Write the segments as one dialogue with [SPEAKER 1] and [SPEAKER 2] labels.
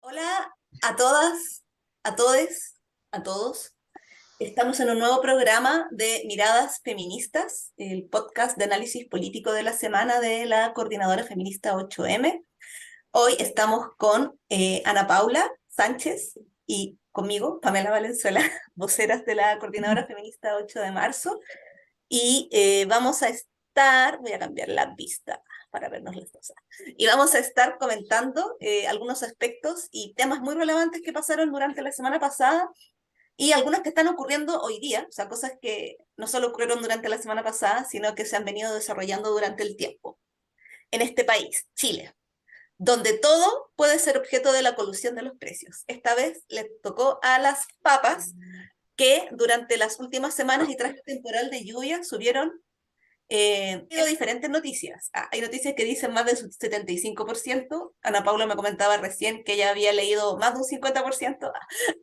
[SPEAKER 1] Hola a todas, a todes, a todos. Estamos en un nuevo programa de Miradas Feministas, el podcast de análisis político de la semana de la Coordinadora Feminista 8M. Hoy estamos con Ana Paula Sánchez y conmigo, Pamela Valenzuela, voceras de la Coordinadora Feminista 8 de marzo. Y vamos a estar, voy a cambiar la vista para vernos las cosas, y vamos a estar comentando algunos aspectos y temas muy relevantes que pasaron durante la semana pasada y algunos que están ocurriendo hoy día, o sea, cosas que no solo ocurrieron durante la semana pasada, sino que se han venido desarrollando durante el tiempo. En este país, Chile, donde todo puede ser objeto de la colusión de los precios. Esta vez le tocó a las papas que durante las últimas semanas y tras el temporal de lluvia subieron hay diferentes noticias. Hay noticias que dicen más del 75%. Ana Paula me comentaba recién que ella había leído más de un 50%.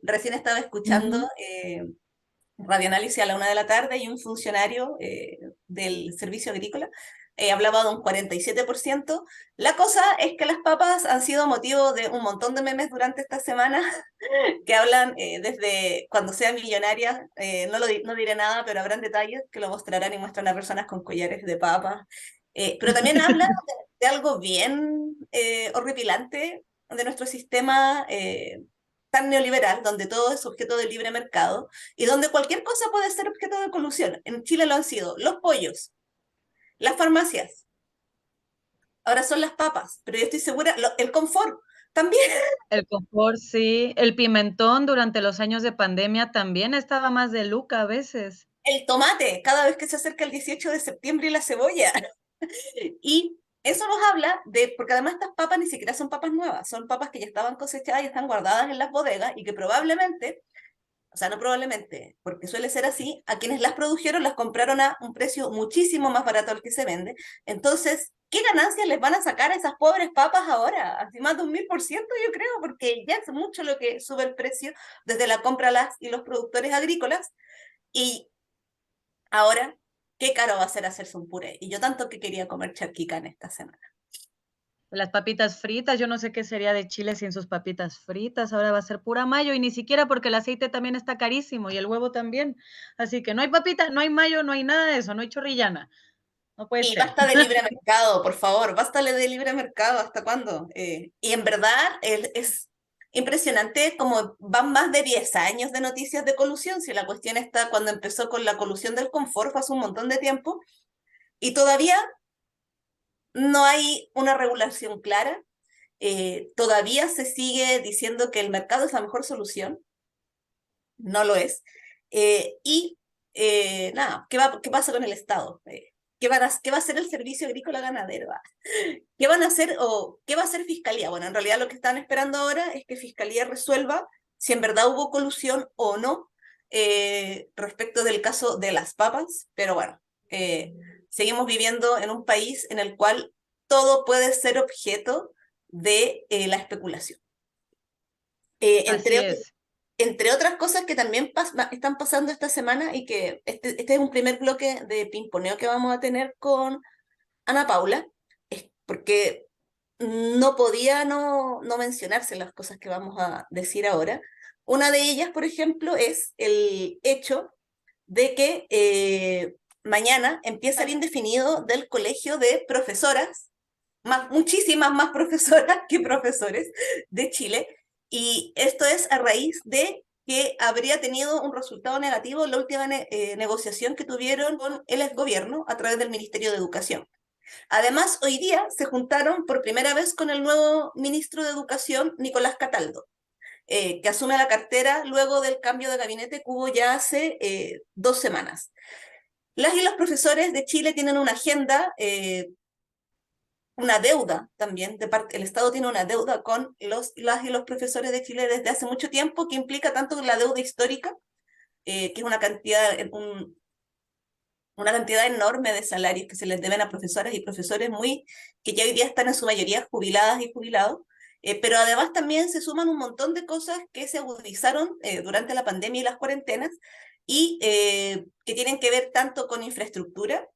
[SPEAKER 1] Recién estaba escuchando
[SPEAKER 2] Ujú.
[SPEAKER 1] radioanálisis a la 1 de la tarde y un funcionario del servicio agrícola hablaba de un 47%. La cosa es que las papas han sido motivo de un montón de memes durante esta semana que hablan desde cuando sea millonaria, no diré nada, pero habrán detalles que lo mostrarán y muestran a personas con collares de papas. Pero también habla de algo bien horripilante de nuestro sistema tan neoliberal, donde todo es objeto de libre mercado y donde cualquier cosa puede ser objeto de colusión. En Chile lo han sido los pollos, las farmacias, ahora son las papas, pero yo estoy segura, el confort también.
[SPEAKER 2] El confort, sí. El pimentón durante los años de pandemia también estaba más de luca a veces.
[SPEAKER 1] El tomate, cada vez que se acerca el 18 de septiembre y la cebolla. Y eso nos habla de, porque además estas papas ni siquiera son papas nuevas, son papas que ya estaban cosechadas y están guardadas en las bodegas y que probablemente, o sea, no probablemente, porque suele ser así, a quienes las produjeron las compraron a un precio muchísimo más barato al que se vende. Entonces, ¿qué ganancias les van a sacar a esas pobres papas ahora? Así más de un 1000%, yo creo, porque ya es mucho lo que sube el precio desde la compra a las y los productores agrícolas. Y ahora, qué caro va a ser hacerse un puré. Y yo tanto que quería comer charquica en esta semana.
[SPEAKER 2] Las papitas fritas, yo no sé qué sería de Chile sin sus papitas fritas. Ahora va a ser pura mayo y ni siquiera porque el aceite también está carísimo y el huevo también. Así que no hay papita, no hay mayo, no hay nada de eso, no hay chorrillana. No puede
[SPEAKER 1] Y
[SPEAKER 2] ser.
[SPEAKER 1] basta de libre mercado, por favor, bástale de libre mercado, ¿hasta cuándo? Y en verdad es impresionante como van más de 10 años de noticias de colusión, si la cuestión está cuando empezó con la colusión del confort, fue hace un montón de tiempo, y todavía no hay una regulación clara, todavía se sigue diciendo que el mercado es la mejor solución, no lo es. Y nada, ¿qué pasa con el Estado? ¿Qué va a hacer el Servicio Agrícola Ganadero? ¿Qué van a hacer o qué va a hacer Fiscalía? Bueno, en realidad lo que están esperando ahora es que Fiscalía resuelva si en verdad hubo colusión o no respecto del caso de las papas, pero bueno, eh, seguimos viviendo en un país en el cual todo puede ser objeto de la especulación. Eh,
[SPEAKER 2] Así
[SPEAKER 1] entre,
[SPEAKER 2] es.
[SPEAKER 1] entre otras cosas que también están pasando esta semana y que este es un primer bloque de pimponeo que vamos a tener con Ana Paula, es porque no podía no mencionarse las cosas que vamos a decir ahora. Una de ellas, por ejemplo, es el hecho de que mañana empieza el indefinido del Colegio de Profesoras, muchísimas más profesoras que profesores de Chile, y esto es a raíz de que habría tenido un resultado negativo la última negociación que tuvieron con el exgobierno a través del Ministerio de Educación. Además, hoy día se juntaron por primera vez con el nuevo ministro de Educación, Nicolás Cataldo, que asume la cartera luego del cambio de gabinete que hubo ya hace 2 semanas. Las y los profesores de Chile tienen una agenda, una deuda también, el Estado tiene una deuda con las y los profesores de Chile desde hace mucho tiempo, que implica tanto la deuda histórica, que es una cantidad enorme de salarios que se les deben a profesoras y profesores que ya hoy día están en su mayoría jubiladas y jubilados, pero además también se suman un montón de cosas que se agudizaron durante la pandemia y las cuarentenas y que tienen que ver tanto con infraestructura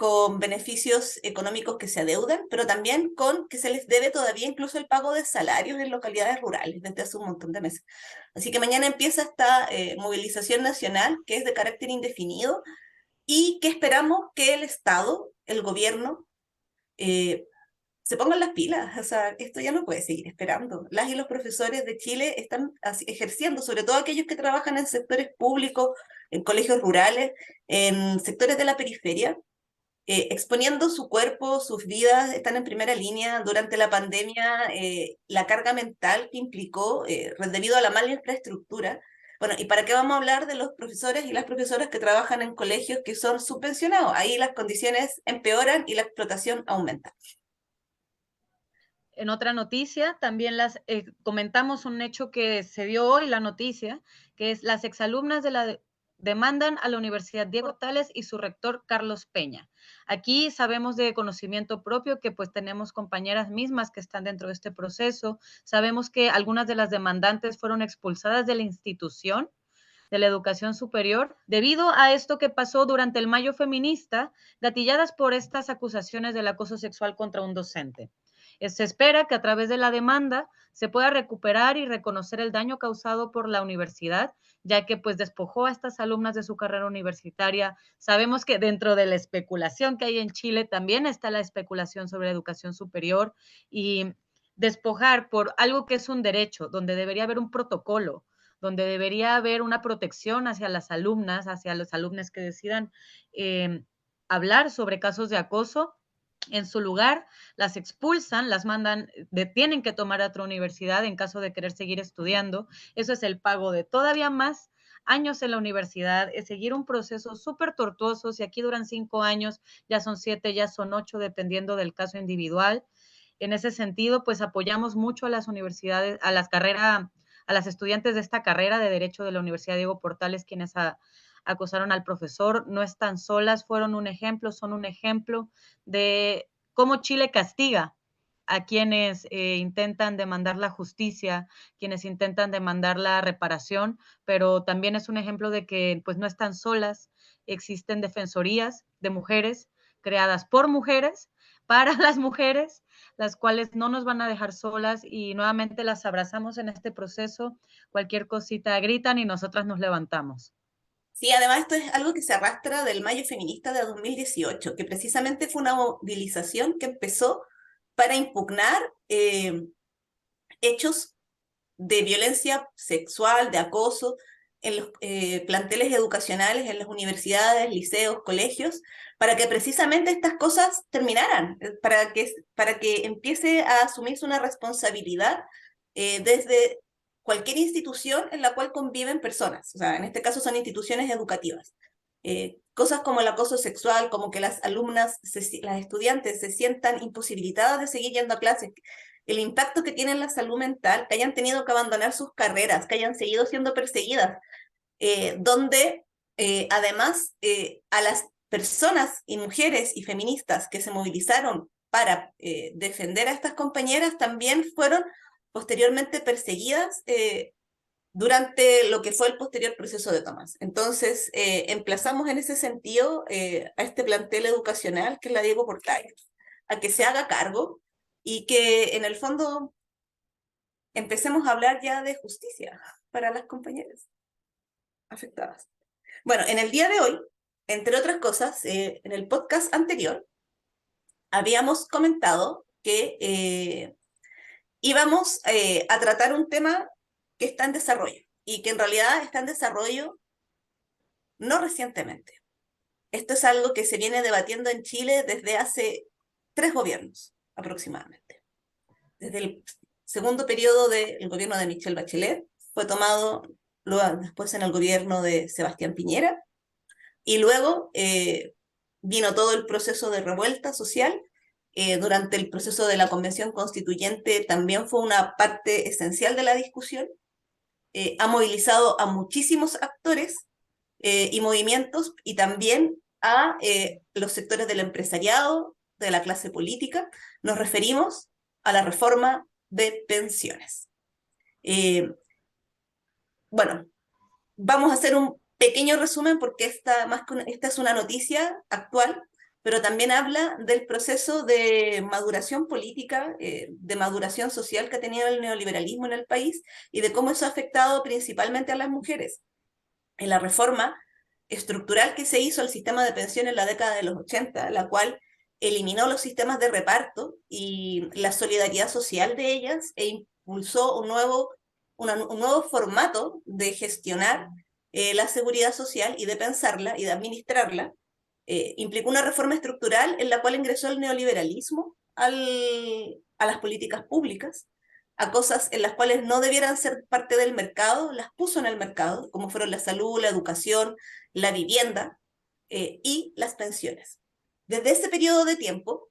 [SPEAKER 1] con beneficios económicos que se adeudan, pero también con que se les debe todavía incluso el pago de salarios en localidades rurales desde hace un montón de meses. Así que mañana empieza esta movilización nacional que es de carácter indefinido y que esperamos que el Estado, el gobierno, eh, se pongan las pilas. O sea, esto ya no puede seguir esperando. Las y los profesores de Chile están ejerciendo, sobre todo aquellos que trabajan en sectores públicos, en colegios rurales, en sectores de la periferia, exponiendo su cuerpo, sus vidas, están en primera línea. Durante la pandemia, la carga mental que implicó debido a la mala infraestructura. Bueno, ¿y para qué vamos a hablar de los profesores y las profesoras que trabajan en colegios que son subvencionados? Ahí las condiciones empeoran y la explotación aumenta.
[SPEAKER 2] En otra noticia, también comentamos un hecho que se dio hoy, la noticia, que es las exalumnas de la demandan a la Universidad Diego Portales y su rector Carlos Peña. Aquí sabemos de conocimiento propio que pues tenemos compañeras mismas que están dentro de este proceso. Sabemos que algunas de las demandantes fueron expulsadas de la institución de la educación superior debido a esto que pasó durante el Mayo Feminista, gatilladas por estas acusaciones del acoso sexual contra un docente. Se espera que a través de la demanda se pueda recuperar y reconocer el daño causado por la universidad, ya que pues despojó a estas alumnas de su carrera universitaria. Sabemos que dentro de la especulación que hay en Chile también está la especulación sobre educación superior y despojar por algo que es un derecho, donde debería haber un protocolo, donde debería haber una protección hacia las alumnas, hacia los alumnos que decidan hablar sobre casos de acoso. En su lugar, las expulsan, las mandan, tienen que tomar a otra universidad en caso de querer seguir estudiando. Eso es el pago de todavía más años en la universidad, es seguir un proceso súper tortuoso. Si aquí duran 5 años, ya son 7, ya son 8, dependiendo del caso individual. En ese sentido, pues apoyamos mucho a las universidades, a las carreras, a las estudiantes de esta carrera de Derecho de la Universidad Diego Portales, quienes acosaron al profesor. No están solas, fueron un ejemplo, son un ejemplo de cómo Chile castiga a quienes intentan demandar la justicia, quienes intentan demandar la reparación, pero también es un ejemplo de que pues no están solas, existen defensorías de mujeres creadas por mujeres, para las mujeres, las cuales no nos van a dejar solas y nuevamente las abrazamos en este proceso. Cualquier cosita gritan y nosotras nos levantamos.
[SPEAKER 1] Sí, además esto es algo que se arrastra del Mayo Feminista de 2018, que precisamente fue una movilización que empezó para impugnar hechos de violencia sexual, de acoso en los planteles educacionales, en las universidades, liceos, colegios, para que precisamente estas cosas terminaran, para que empiece a asumirse una responsabilidad desde cualquier institución en la cual conviven personas. O sea, en este caso son instituciones educativas. Cosas como el acoso sexual, como que las alumnas, las estudiantes se sientan imposibilitadas de seguir yendo a clases, el impacto que tiene en la salud mental, que hayan tenido que abandonar sus carreras, que hayan seguido siendo perseguidas, donde además a las personas y mujeres y feministas que se movilizaron para defender a estas compañeras también fueron posteriormente perseguidas durante lo que fue el posterior proceso de Tomás. Entonces, emplazamos en ese sentido a este plantel educacional, que es la Diego Portales, a que se haga cargo y que en el fondo empecemos a hablar ya de justicia para las compañeras afectadas. Bueno, en el día de hoy, entre otras cosas, en el podcast anterior, habíamos comentado que íbamos a tratar un tema que está en desarrollo y que en realidad está en desarrollo no recientemente. Esto es algo que se viene debatiendo en Chile desde hace 3 gobiernos aproximadamente. Desde el segundo periodo del gobierno de Michelle Bachelet, fue tomado luego, después en el gobierno de Sebastián Piñera, y luego vino todo el proceso de revuelta social. Durante el proceso de la Convención Constituyente también fue una parte esencial de la discusión. Ha movilizado a muchísimos actores y movimientos y también a los sectores del empresariado, de la clase política. Nos referimos a la reforma de pensiones. Bueno, vamos a hacer un pequeño resumen porque esta es una noticia actual pero también habla del proceso de maduración política, de maduración social que ha tenido el neoliberalismo en el país y de cómo eso ha afectado principalmente a las mujeres. En la reforma estructural que se hizo al sistema de pensión en la década de los 80, la cual eliminó los sistemas de reparto y la solidaridad social de ellas e impulsó un nuevo formato de gestionar la seguridad social y de pensarla y de administrarla. Implicó una reforma estructural en la cual ingresó el neoliberalismo a las políticas públicas, a cosas en las cuales no debieran ser parte del mercado, las puso en el mercado, como fueron la salud, la educación, la vivienda y las pensiones. Desde ese periodo de tiempo,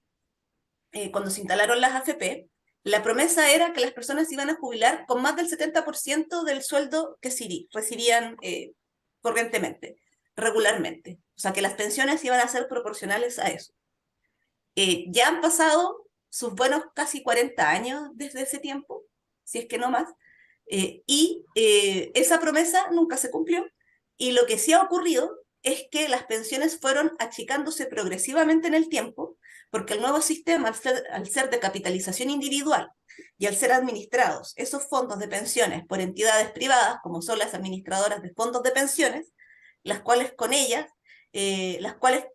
[SPEAKER 1] cuando se instalaron las AFP, la promesa era que las personas iban a jubilar con más del 70% del sueldo que recibían corrientemente, regularmente. O sea, que las pensiones iban a ser proporcionales a eso. Ya han pasado sus buenos casi 40 años desde ese tiempo, si es que no más, y esa promesa nunca se cumplió. Y lo que sí ha ocurrido es que las pensiones fueron achicándose progresivamente en el tiempo, porque el nuevo sistema, al ser de capitalización individual y al ser administrados esos fondos de pensiones por entidades privadas, como son las administradoras de fondos de pensiones, las cuales con ellas, las cuales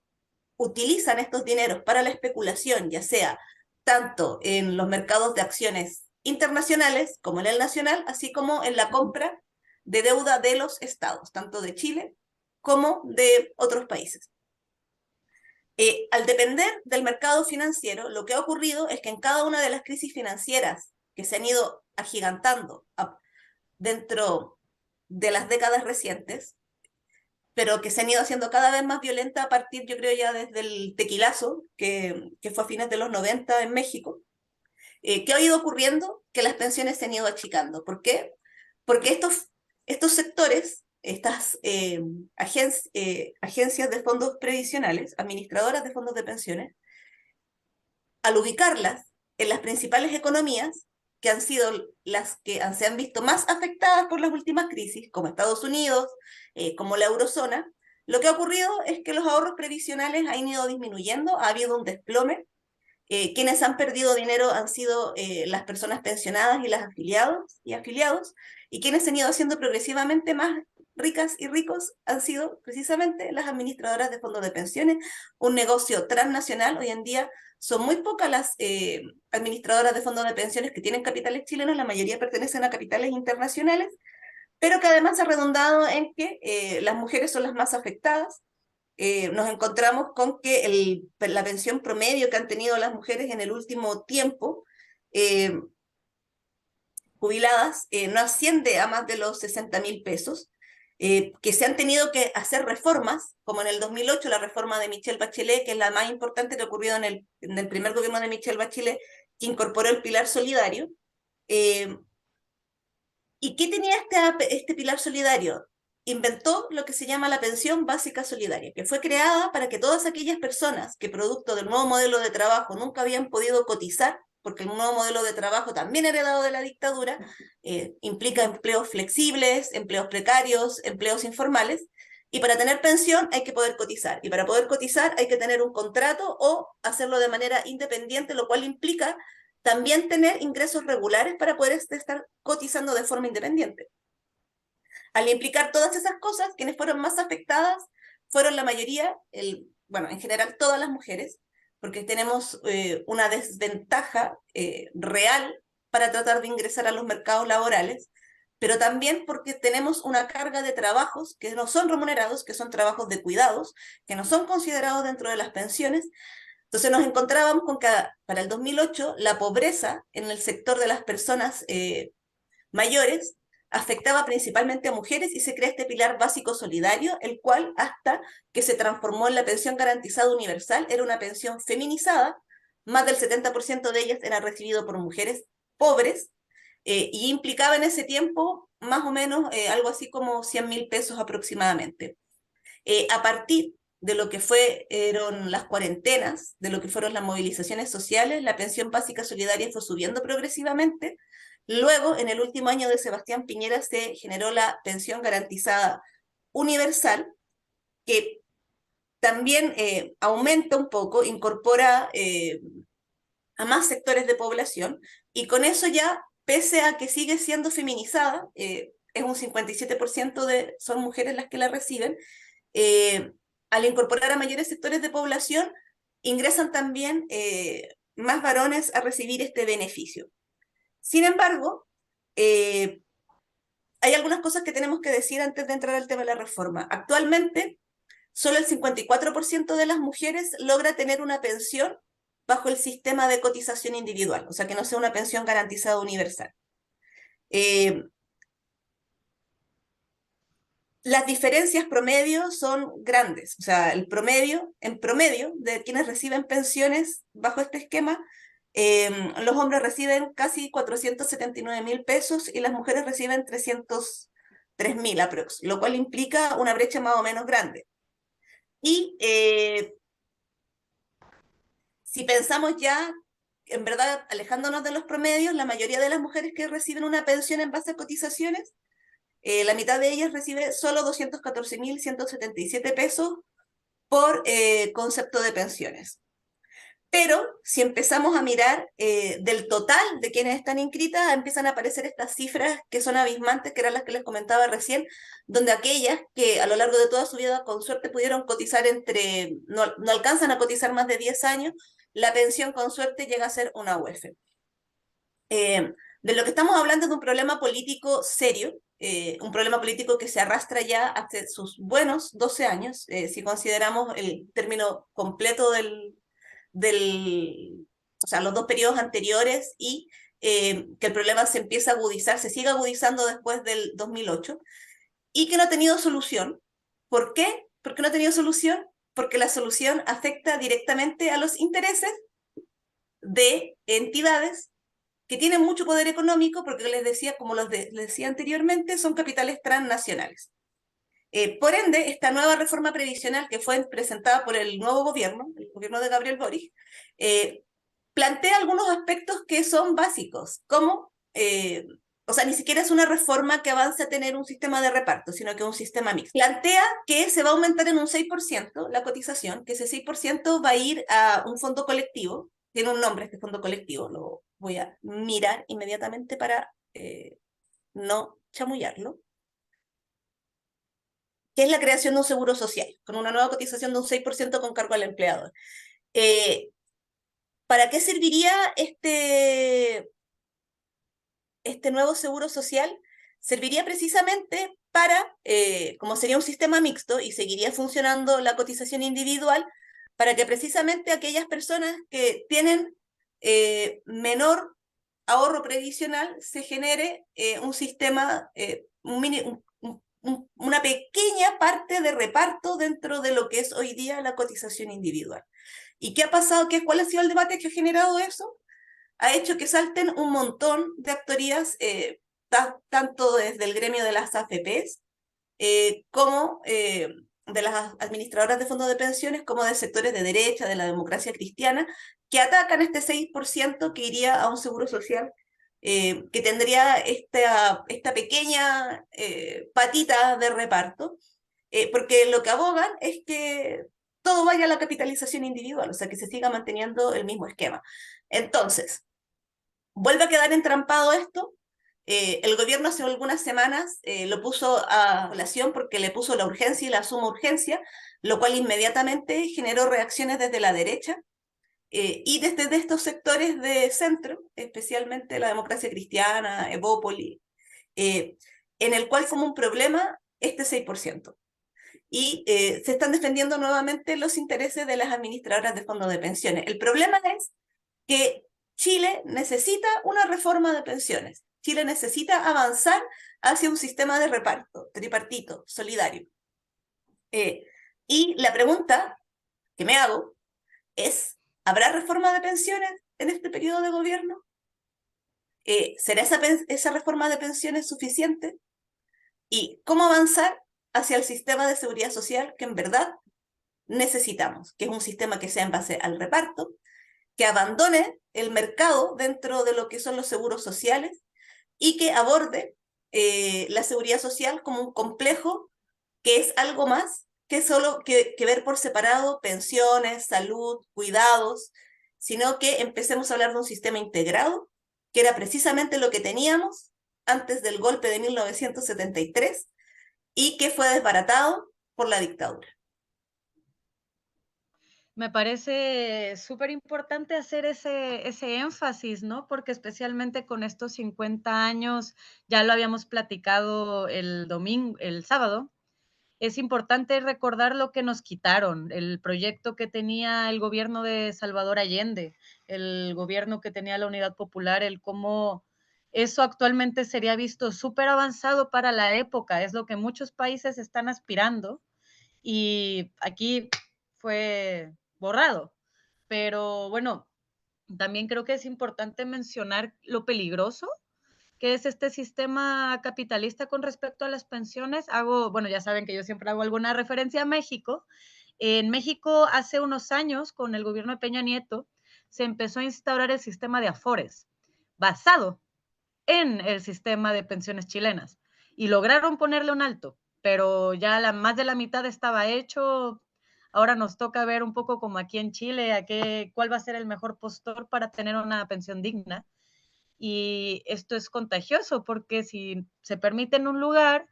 [SPEAKER 1] utilizan estos dineros para la especulación, ya sea tanto en los mercados de acciones internacionales como en el nacional, así como en la compra de deuda de los estados, tanto de Chile como de otros países. Al depender del mercado financiero, lo que ha ocurrido es que en cada una de las crisis financieras que se han ido agigantando dentro de las décadas recientes, pero que se han ido haciendo cada vez más violentas a partir, yo creo, ya desde el tequilazo, que fue a fines de los 90 en México. ¿Qué ha ido ocurriendo? Que las pensiones se han ido achicando. ¿Por qué? Porque estos sectores, estas agencias de fondos previsionales, administradoras de fondos de pensiones, al ubicarlas en las principales economías, que han sido las que se han visto más afectadas por las últimas crisis, como Estados Unidos, como la eurozona, lo que ha ocurrido es que los ahorros previsionales han ido disminuyendo, ha habido un desplome. Quienes han perdido dinero han sido las personas pensionadas y las afiliados y afiliados, y quienes se han ido haciendo progresivamente más ricas y ricos han sido precisamente las administradoras de fondos de pensiones, un negocio transnacional. Hoy en día son muy pocas las administradoras de fondos de pensiones que tienen capitales chilenos, la mayoría pertenecen a capitales internacionales, pero que además ha redundado en que las mujeres son las más afectadas. Nos encontramos con que la pensión promedio que han tenido las mujeres en el último tiempo, eh, jubiladas, no asciende a más de los 60.000 pesos, que se han tenido que hacer reformas, como en el 2008 la reforma de Michelle Bachelet, que es la más importante que ha ocurrido en el primer gobierno de Michelle Bachelet, que incorporó el pilar solidario. Eh, ¿Y qué tenía este pilar solidario? Inventó lo que se llama la pensión básica solidaria, que fue creada para que todas aquellas personas que producto del nuevo modelo de trabajo nunca habían podido cotizar, porque el nuevo modelo de trabajo también heredado de la dictadura, implica empleos flexibles, empleos precarios, empleos informales, y para tener pensión hay que poder cotizar, y para poder cotizar hay que tener un contrato o hacerlo de manera independiente, lo cual implica también tener ingresos regulares para poder estar cotizando de forma independiente. Al implicar todas esas cosas, quienes fueron más afectadas fueron la mayoría, bueno, en general todas las mujeres, porque tenemos una desventaja real para tratar de ingresar a los mercados laborales, pero también porque tenemos una carga de trabajos que no son remunerados, que son trabajos de cuidados, que no son considerados dentro de las pensiones. Entonces nos encontrábamos con que para el 2008 la pobreza en el sector de las personas mayores afectaba principalmente a mujeres y se crea este pilar básico solidario, el cual hasta que se transformó en la pensión garantizada universal era una pensión feminizada, más del 70% de ellas era recibido por mujeres pobres y implicaba en ese tiempo más o menos algo así como 100.000 pesos aproximadamente. A partir de lo que fueron las cuarentenas, de lo que fueron las movilizaciones sociales, la pensión básica solidaria fue subiendo progresivamente. Luego, en el último año de Sebastián Piñera, se generó la pensión garantizada universal, que también aumenta un poco, incorpora a más sectores de población, y con eso ya, pese a que sigue siendo feminizada, es un 57% son mujeres las que la reciben, eh, al incorporar a mayores sectores de población, ingresan también más varones a recibir este beneficio. Sin embargo, hay algunas cosas que tenemos que decir antes de entrar al tema de la reforma. Actualmente, solo el 54% de las mujeres logra tener una pensión bajo el sistema de cotización individual, o sea, que no sea una pensión garantizada universal. Eh, las diferencias promedio son grandes, o sea, en promedio, de quienes reciben pensiones bajo este esquema, los hombres reciben casi 479.000 pesos y las mujeres reciben 303.000 aprox, lo cual implica una brecha más o menos grande. Y si pensamos ya, en verdad, alejándonos de los promedios, la mayoría de las mujeres que reciben una pensión en base a cotizaciones, la mitad de ellas recibe solo 214.177 pesos por concepto de pensiones. Pero si empezamos a mirar del total de quienes están inscritas, empiezan a aparecer estas cifras que son abismantes, que eran las que les comentaba recién, donde aquellas que a lo largo de toda su vida con suerte pudieron cotizar no alcanzan a cotizar más de 10 años, la pensión con suerte llega a ser una UEF. De lo que estamos hablando es de un problema político serio, un problema político que se arrastra ya hace sus buenos 12 años, si consideramos el término completo o sea, los dos periodos anteriores, y que el problema se empieza a agudizar, se sigue agudizando después del 2008, y que no ha tenido solución. ¿Por qué? ¿Por qué no ha tenido solución? Porque la solución afecta directamente a los intereses de entidades que tienen mucho poder económico, porque les decía, como les decía anteriormente, son capitales transnacionales. Por ende, esta nueva reforma previsional que fue presentada por el nuevo gobierno, el gobierno de Gabriel Boric, plantea algunos aspectos que son básicos, como, o sea, ni siquiera es una reforma que avance a tener un sistema de reparto, sino que un sistema mixto. Plantea que se va a aumentar en un 6% la cotización, que ese 6% va a ir a un fondo colectivo, tiene un nombre este fondo colectivo, lo voy a mirar inmediatamente para no chamullarlo, que es la creación de un seguro social, con una nueva cotización de un 6% con cargo al empleador. ¿Para qué serviría este nuevo seguro social? Serviría precisamente para, como sería un sistema mixto y seguiría funcionando la cotización individual, para que precisamente aquellas personas que tienen menor ahorro previsional se genere un sistema, una pequeña parte de reparto dentro de lo que es hoy día la cotización individual. ¿Y qué ha pasado? ¿Cuál ha sido el debate que ha generado eso? Ha hecho que salten un montón de actorías, tanto desde el gremio de las AFPs, como de las administradoras de fondos de pensiones, como de sectores de derecha, de la democracia cristiana, que atacan este 6% que iría a un seguro social, que tendría esta pequeña patita de reparto, porque lo que abogan es que todo vaya a la capitalización individual, o sea, que se siga manteniendo el mismo esquema. Entonces, vuelve a quedar entrampado esto. El gobierno hace algunas semanas lo puso a colación porque le puso la urgencia y la suma urgencia, lo cual inmediatamente generó reacciones desde la derecha y desde estos sectores de centro, especialmente la democracia cristiana, Evópoli, en el cual como un problema este 6%. Y se están defendiendo nuevamente los intereses de las administradoras de fondos de pensiones. El problema es que Chile necesita una reforma de pensiones. Chile necesita avanzar hacia un sistema de reparto, tripartito, solidario. Y la pregunta que me hago es, ¿habrá reforma de pensiones en este periodo de gobierno? ¿Será esa reforma de pensiones suficiente? ¿Y cómo avanzar hacia el sistema de seguridad social que en verdad necesitamos? Que es un sistema que sea en base al reparto, que abandone el mercado dentro de lo que son los seguros sociales y que aborde la seguridad social como un complejo que es algo más que ver por separado pensiones, salud, cuidados, sino que empecemos a hablar de un sistema integrado, que era precisamente lo que teníamos antes del golpe de 1973 y que fue desbaratado por la dictadura.
[SPEAKER 2] Me parece súper importante hacer ese énfasis, ¿no? Porque especialmente con estos 50 años, ya lo habíamos platicado el sábado, es importante recordar lo que nos quitaron, el proyecto que tenía el gobierno de Salvador Allende, el gobierno que tenía la Unidad Popular, el cómo eso actualmente sería visto súper avanzado para la época, es lo que muchos países están aspirando y aquí fue borrado. Pero bueno, también creo que es importante mencionar lo peligroso que es este sistema capitalista con respecto a las pensiones. Bueno, ya saben que yo siempre hago alguna referencia a México. En México, hace unos años, con el gobierno de Peña Nieto, se empezó a instaurar el sistema de Afores, basado en el sistema de pensiones chilenas. Y lograron ponerle un alto, pero ya más de la mitad estaba hecho. Ahora nos toca ver un poco como aquí en Chile, cuál va a ser el mejor postor para tener una pensión digna. Y esto es contagioso porque si se permite en un lugar,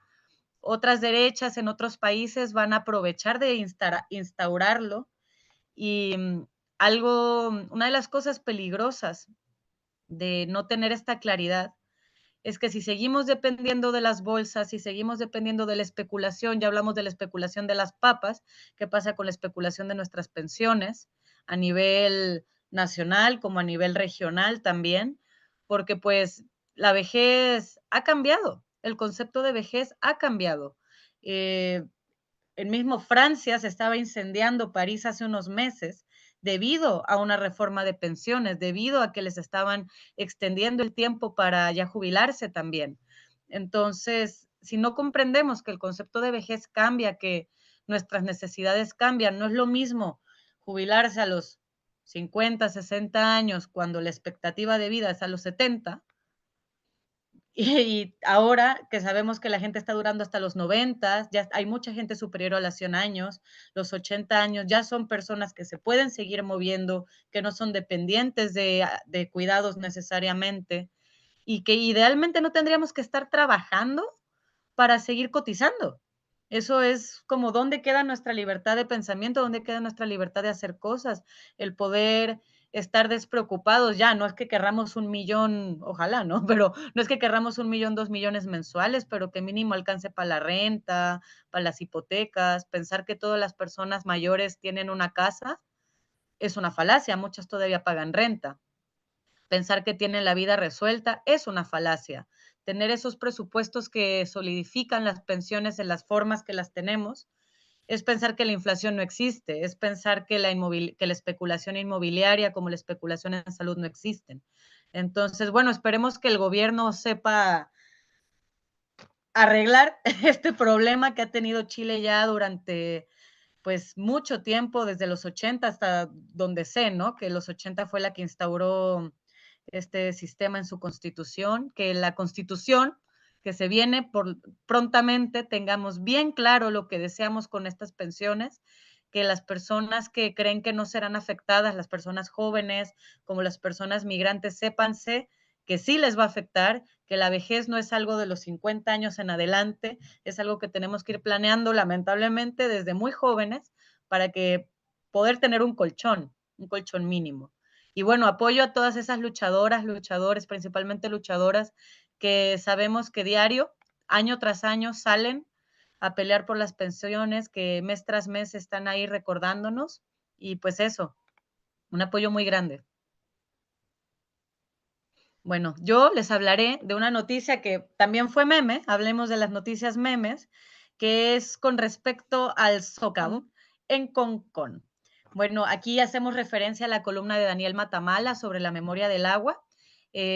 [SPEAKER 2] otras derechas en otros países van a aprovechar de instaurarlo. Y una de las cosas peligrosas de no tener esta claridad es que si seguimos dependiendo de las bolsas, si seguimos dependiendo de la especulación, ya hablamos de la especulación de las papas, ¿qué pasa con la especulación de nuestras pensiones a nivel nacional como a nivel regional también? Porque pues la vejez ha cambiado, el concepto de vejez ha cambiado. El mismo Francia se estaba incendiando París hace unos meses debido a una reforma de pensiones, debido a que les estaban extendiendo el tiempo para ya jubilarse también. Entonces, si no comprendemos que el concepto de vejez cambia, que nuestras necesidades cambian, no es lo mismo jubilarse a los 50, 60 años cuando la expectativa de vida es a los 70, y ahora que sabemos que la gente está durando hasta los 90, ya hay mucha gente superior a los 100 años, los 80 años, ya son personas que se pueden seguir moviendo, que no son dependientes de cuidados necesariamente y que idealmente no tendríamos que estar trabajando para seguir cotizando. Eso es como dónde queda nuestra libertad de pensamiento, dónde queda nuestra libertad de hacer cosas, el poder estar despreocupados ya, no es que querramos 1 millón, ojalá, ¿no? Pero no es que querramos 1 millón, 2 millones mensuales, pero que mínimo alcance para la renta, para las hipotecas, pensar que todas las personas mayores tienen una casa, es una falacia, muchas todavía pagan renta. Pensar que tienen la vida resuelta es una falacia. Tener esos presupuestos que solidifican las pensiones en las formas que las tenemos es pensar que la inflación no existe, es pensar que la especulación inmobiliaria como la especulación en salud no existen. Entonces, bueno, esperemos que el gobierno sepa arreglar este problema que ha tenido Chile ya durante pues mucho tiempo, desde los 80 hasta donde sé, ¿no? Que los 80 fue la que instauró este sistema en su constitución, que la constitución que se viene prontamente tengamos bien claro lo que deseamos con estas pensiones, que las personas que creen que no serán afectadas, las personas jóvenes como las personas migrantes, sépanse que sí les va a afectar, que la vejez no es algo de los 50 años en adelante, es algo que tenemos que ir planeando lamentablemente desde muy jóvenes para que poder tener un colchón mínimo. Y bueno, apoyo a todas esas luchadoras, luchadores, principalmente luchadoras, que sabemos que diario, año tras año, salen a pelear por las pensiones, que mes tras mes están ahí recordándonos. Y pues eso, un apoyo muy grande. Bueno, yo les hablaré de una noticia que también fue meme, hablemos de las noticias memes, que es con respecto al Zócalo en Concón. Bueno, aquí hacemos referencia a la columna de Daniel Matamala sobre la memoria del agua.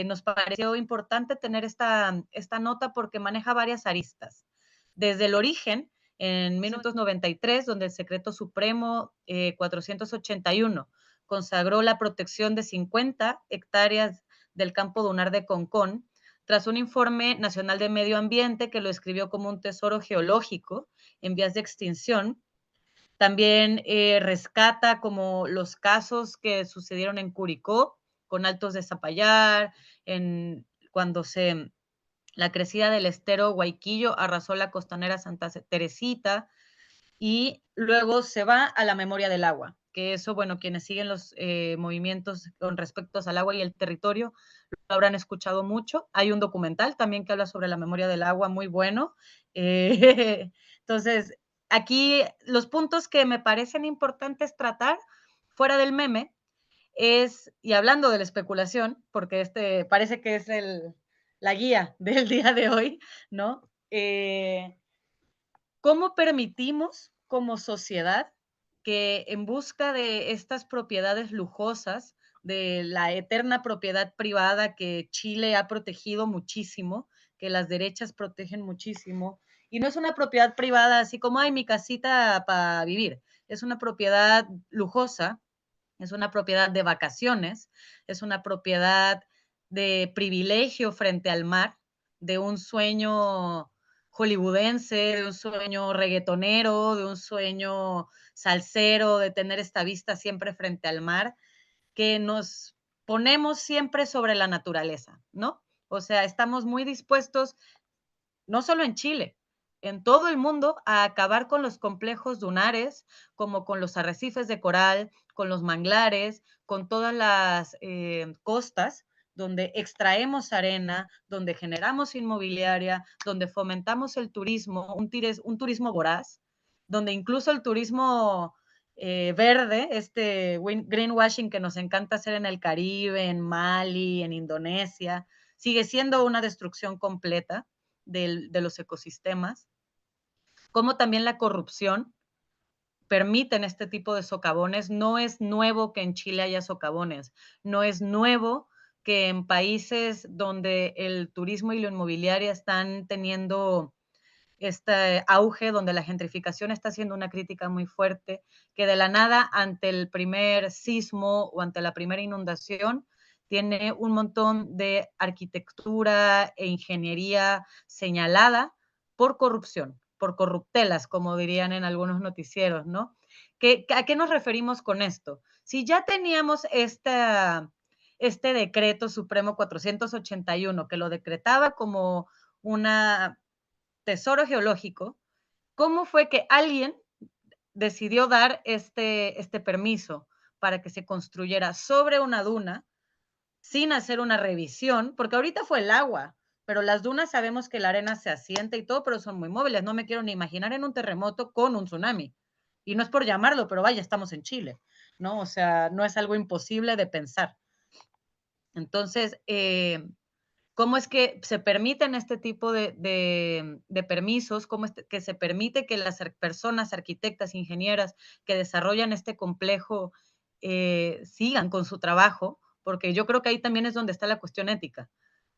[SPEAKER 2] Nos pareció importante tener esta nota porque maneja varias aristas. Desde el origen, en 1993, donde el Secreto Supremo 481 consagró la protección de 50 hectáreas del campo dunar de Concón, tras un informe nacional de medio ambiente que lo escribió como un tesoro geológico en vías de extinción, También rescata como los casos que sucedieron en Curicó, con Altos de Zapallar, cuando la crecida del estero Guayquillo arrasó la costanera Santa Teresita, y luego se va a la memoria del agua, que eso, bueno, quienes siguen los movimientos con respecto al agua y el territorio lo habrán escuchado mucho. Hay un documental también que habla sobre la memoria del agua, muy bueno. Entonces, aquí los puntos que me parecen importantes tratar fuera del meme y hablando de la especulación, porque parece que es la guía del día de hoy, ¿no? ¿Cómo permitimos como sociedad que en busca de estas propiedades lujosas, de la eterna propiedad privada que Chile ha protegido muchísimo, que las derechas protegen muchísimo, y no es una propiedad privada así como, ay, mi casita para vivir, es una propiedad lujosa, es una propiedad de vacaciones, es una propiedad de privilegio frente al mar, de un sueño hollywoodense, de un sueño reggaetonero, de un sueño salsero, de tener esta vista siempre frente al mar, que nos ponemos siempre sobre la naturaleza, ¿no? O sea, estamos muy dispuestos, no solo en Chile, en todo el mundo, a acabar con los complejos dunares, como con los arrecifes de coral, con los manglares, con todas las costas donde extraemos arena, donde generamos inmobiliaria, donde fomentamos el turismo, un turismo voraz, donde incluso el turismo verde, greenwashing que nos encanta hacer en el Caribe, en Mali, en Indonesia, sigue siendo una destrucción completa de los ecosistemas, como también la corrupción permiten este tipo de socavones. No es nuevo que en Chile haya socavones, no es nuevo que en países donde el turismo y la inmobiliaria están teniendo este auge, donde la gentrificación está siendo una crítica muy fuerte, que de la nada ante el primer sismo o ante la primera inundación tiene un montón de arquitectura e ingeniería señalada por corrupción, por corruptelas, como dirían en algunos noticieros, ¿no? ¿A qué nos referimos con esto? Si ya teníamos este decreto supremo 481 que lo decretaba como una tesoro geológico, ¿cómo fue que alguien decidió dar este permiso para que se construyera sobre una duna sin hacer una revisión? Porque ahorita fue el agua, pero las dunas sabemos que la arena se asienta y todo, pero son muy móviles. No me quiero ni imaginar en un terremoto con un tsunami. Y no es por llamarlo, pero vaya, estamos en Chile, ¿no? O sea, no es algo imposible de pensar. Entonces, cómo es que se permiten este tipo de permisos, cómo es que se permite que las personas, arquitectas, ingenieras que desarrollan este complejo sigan con su trabajo, porque yo creo que ahí también es donde está la cuestión ética.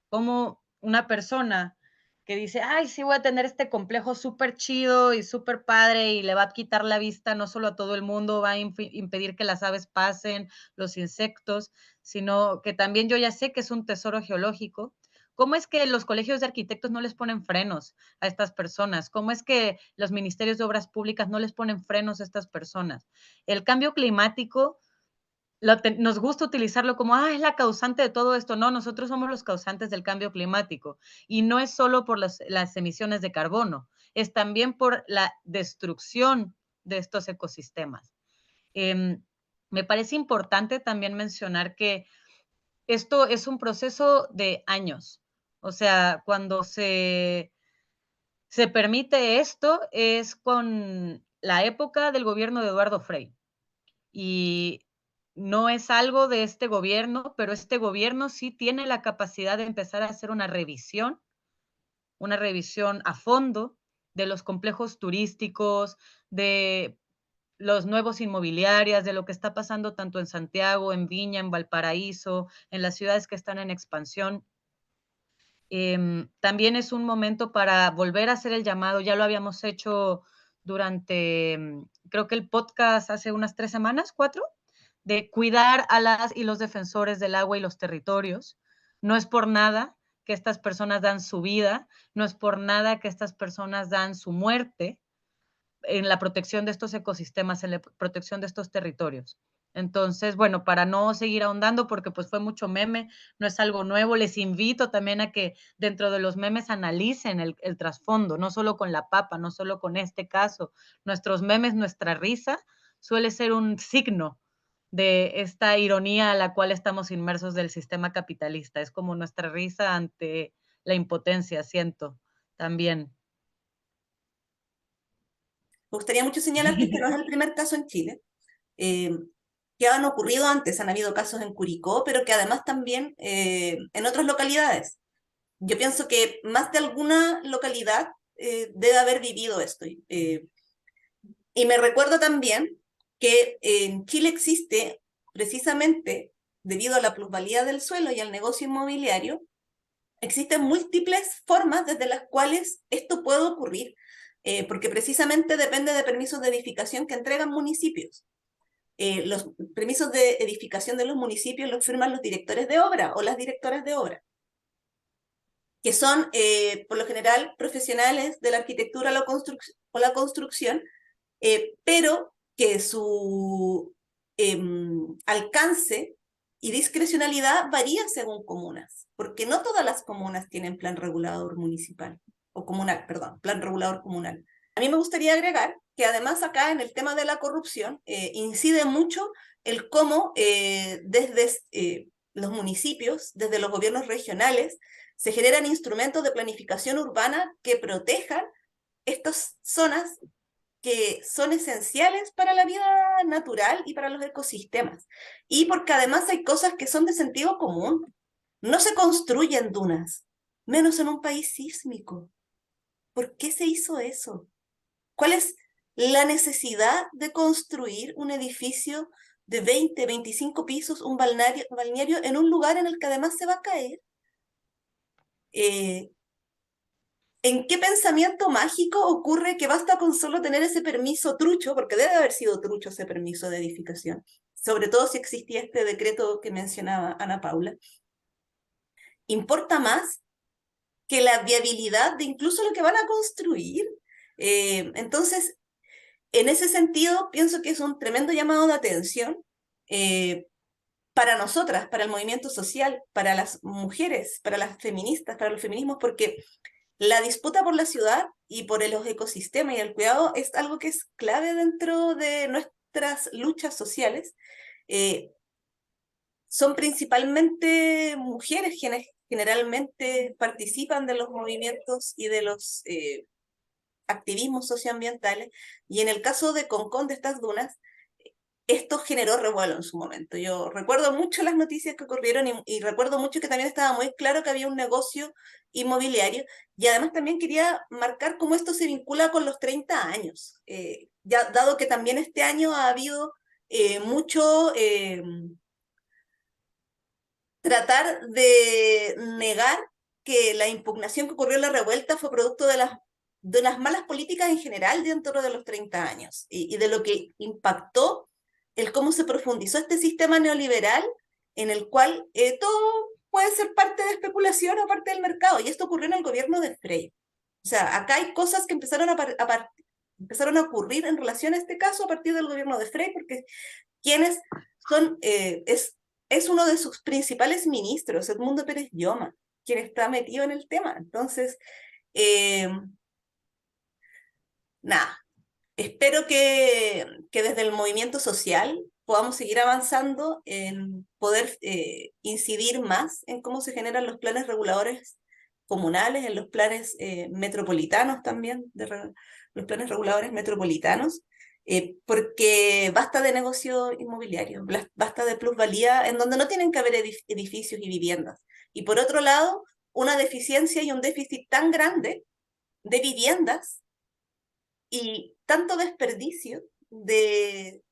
[SPEAKER 2] Como una persona que dice, ay, sí voy a tener este complejo súper chido y súper padre y le va a quitar la vista no solo a todo el mundo, va a impedir que las aves pasen, los insectos, sino que también yo ya sé que es un tesoro geológico. ¿Cómo es que los colegios de arquitectos no les ponen frenos a estas personas? ¿Cómo es que los ministerios de obras públicas no les ponen frenos a estas personas? El cambio climático nos gusta utilizarlo como, es la causante de todo esto. No, nosotros somos los causantes del cambio climático. Y no es solo por las emisiones de carbono, es también por la destrucción de estos ecosistemas. Me parece importante también mencionar que esto es un proceso de años. O sea, cuando se permite esto es con la época del gobierno de Eduardo Frei. Y no es algo de este gobierno, pero este gobierno sí tiene la capacidad de empezar a hacer una revisión a fondo de los complejos turísticos, de los nuevos inmobiliarias, de lo que está pasando tanto en Santiago, en Viña, en Valparaíso, en las ciudades que están en expansión. También es un momento para volver a hacer el llamado, ya lo habíamos hecho durante, creo que el podcast hace unas 3 semanas, 4, de cuidar a las y los defensores del agua y los territorios. No es por nada que estas personas dan su vida, no es por nada que estas personas dan su muerte en la protección de estos ecosistemas, en la protección de estos territorios. Entonces, bueno, para no seguir ahondando, porque pues fue mucho meme, no es algo nuevo, les invito también a que dentro de los memes analicen el trasfondo, no solo con la papa, no solo con este caso. Nuestros memes, nuestra risa, suele ser un signo de esta ironía a la cual estamos inmersos del sistema capitalista. Es como nuestra risa ante la impotencia, siento, también.
[SPEAKER 1] Me gustaría mucho señalar que este no es el primer caso en Chile, eh, que han ocurrido antes, han habido casos en Curicó, pero que además también en otras localidades. Yo pienso que más de alguna localidad debe haber vivido esto. Y me recuerdo también que en Chile existe, precisamente debido a la plusvalía del suelo y al negocio inmobiliario, existen múltiples formas desde las cuales esto puede ocurrir, porque precisamente depende de permisos de edificación que entregan municipios. Los permisos de edificación de los municipios los firman los directores de obra o las directoras de obra, que son por lo general profesionales de la arquitectura o la construcción, pero que su alcance y discrecionalidad varía según comunas, porque no todas las comunas tienen plan regulador municipal, o comunal, perdón, plan regulador comunal. A mí me gustaría agregar que además acá en el tema de la corrupción incide mucho el cómo desde los municipios, desde los gobiernos regionales, se generan instrumentos de planificación urbana que protejan estas zonas que son esenciales para la vida natural y para los ecosistemas. Y porque además hay cosas que son de sentido común. No se construyen dunas, menos en un país sísmico. ¿Por qué se hizo eso? ¿Cuál es la necesidad de construir un edificio de 20, 25 pisos, un balneario en un lugar en el que además se va a caer? Eh, ¿En qué pensamiento mágico ocurre que basta con solo tener ese permiso trucho, porque debe haber sido trucho ese permiso de edificación, sobre todo si existía este decreto que mencionaba Ana Paula? ¿Importa más que la viabilidad de incluso lo que van a construir? Entonces, en ese sentido, pienso que es un tremendo llamado de atención eh, para nosotras, para el movimiento social, para las mujeres, para las feministas, para los feminismos, porque la disputa por la ciudad y por los ecosistemas y el cuidado es algo que es clave dentro de nuestras luchas sociales. Eh, Son principalmente mujeres quienes generalmente participan de los movimientos y de los activismos socioambientales, y en el caso de Concón, de estas dunas, esto generó revuelo en su momento. Yo recuerdo mucho las noticias que ocurrieron y recuerdo mucho que también estaba muy claro que había un negocio inmobiliario, y además también quería marcar cómo esto se vincula con los 30 años, ya dado que también este año ha habido mucho tratar de negar que la impugnación que ocurrió en la revuelta fue producto de las malas políticas en general dentro de los 30 años y de lo que impactó el cómo se profundizó este sistema neoliberal en el cual todo puede ser parte de especulación o parte del mercado. Y esto ocurrió en el gobierno de Frey. O sea, acá hay cosas que empezaron a ocurrir en relación a este caso a partir del gobierno de Frey, porque quienes son, es uno de sus principales ministros, Edmundo Pérez Lloma, quien está metido en el tema. Entonces, eh, nada, espero que desde el movimiento social podamos seguir avanzando en poder incidir más en cómo se generan los planes reguladores comunales, en los planes metropolitanos también, los planes reguladores metropolitanos, porque basta de negocio inmobiliario, basta de plusvalía en donde no tienen que haber edificios y viviendas. Y por otro lado, una deficiencia y un déficit tan grande de viviendas y tanto desperdicio de